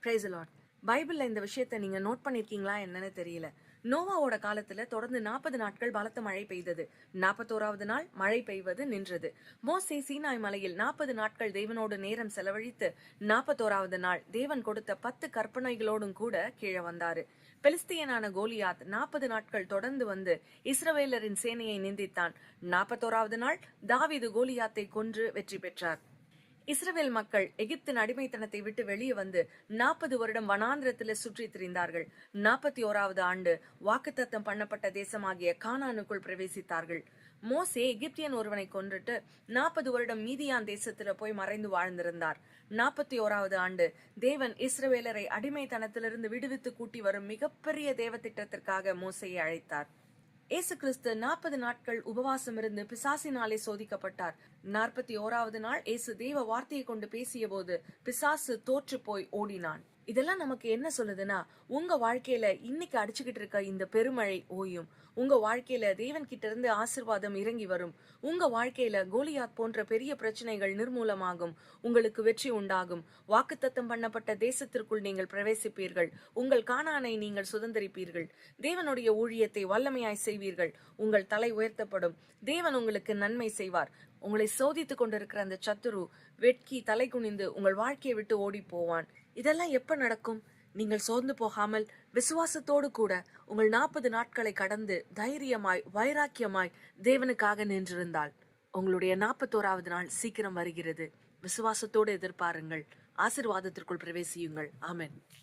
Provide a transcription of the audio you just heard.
Price Lord. பைபிள்ல இந்த விஷயத்தை நீங்க நோட் பண்ணிருக்கீங்களா என்னன்னு தெரியல. நோவாவோட காலத்துல தொடர்ந்து 40 நாட்கள் பலத்த மழை பெய்தது. 41வது நாள் மழை பெய்வது நின்றது. மோசே சீனாய் மலையில் 40 நாட்கள் தேவனோடு நேரம் செலவழித்து 41வது நாள் தேவன் கொடுத்த 10 கற்பனைகளோடும் கூட கீழே வந்தாரு. பெலிஸ்தியனான கோலியாத் 40 நாட்கள் தொடர்ந்து வந்து இஸ்ரவேலரின் சேனையை நிந்தித்தான். 41வது நாள் தாவீது கோலியாத்தை கொன்று வெற்றி பெற்றார். இஸ்ரவேல் மக்கள் எகிப்தின் அடிமைத்தனத்தை விட்டு வெளியே வந்து 40 வருடம் வனாந்திரத்தில் சுற்றி திரிந்தார்கள். 41வது ஆண்டு வாக்குத்தத்தம் பண்ணப்பட்ட தேசமாகிய கானானுக்குள் பிரவேசித்தார்கள். மோசே எகிப்தியன் ஒருவனை கொன்றுட்டு 40 வருடம் மீதியான் தேசத்துல போய் மறைந்து வாழ்ந்திருந்தார். 41வது ஆண்டு தேவன் இஸ்ரவேலரை அடிமைத்தனத்திலிருந்து விடுவித்து கூட்டி வரும் மிகப்பெரிய தேவ திட்டத்திற்காக மோசையை அழைத்தார். இயேசு கிறிஸ்து 40 நாட்கள் உபவாசம் இருந்து பிசாசினாலே சோதிக்கப்பட்டார். 41வது நாள் இயேசு தேவ வார்த்தையை கொண்டு பேசிய போது பிசாசு தோற்று போய் ஓடினான். இதெல்லாம் நமக்கு என்ன சொல்லுதுன்னா, உங்க வாழ்க்கையில இன்னைக்கு அடிச்சுக்கிட்டு இருக்க இந்த பெருமழை ஓயும். உங்க வாழ்க்கையில தேவன் கிட்ட இருந்து ஆசீர்வாதம் இறங்கி வரும். உங்க வாழ்க்கையில கோலியாத் போன்ற பெரிய பிரச்சனைகள் நிர்மூலமாகும். உங்களுக்கு வெற்றி உண்டாகும். வாக்குத்தத்தம் பண்ணப்பட்ட தேசத்திற்குள் நீங்கள் பிரவேசிப்பீர்கள். உங்கள் கானானை நீங்கள் சுதந்திரிப்பீர்கள். தேவனுடைய ஊழியத்தை வல்லமையாய் செய்வீர்கள். உங்கள் தலை உயர்த்தப்படும். தேவன் உங்களுக்கு நன்மை செய்வார். உங்களை சோதித்துக் கொண்டிருக்கிற அந்த சத்துரு வெட்கி தலை குனிந்து உங்கள் வாழ்க்கையை விட்டு ஓடி போவான். இதெல்லாம் எப்ப நடக்கும்? நீங்கள் சோர்ந்து போகாமல் விசுவாசத்தோடு கூட உங்கள் 40 நாட்களை கடந்து தைரியமாய் வைராக்கியமாய் தேவனுக்காக நின்றிருந்தால் உங்களுடைய 41வது நாள் சீக்கிரம் வருகிறது. விசுவாசத்தோடு எதிர்பாருங்கள். ஆசீர்வாதத்திற்குள் பிரவேசியுங்கள். ஆமென்.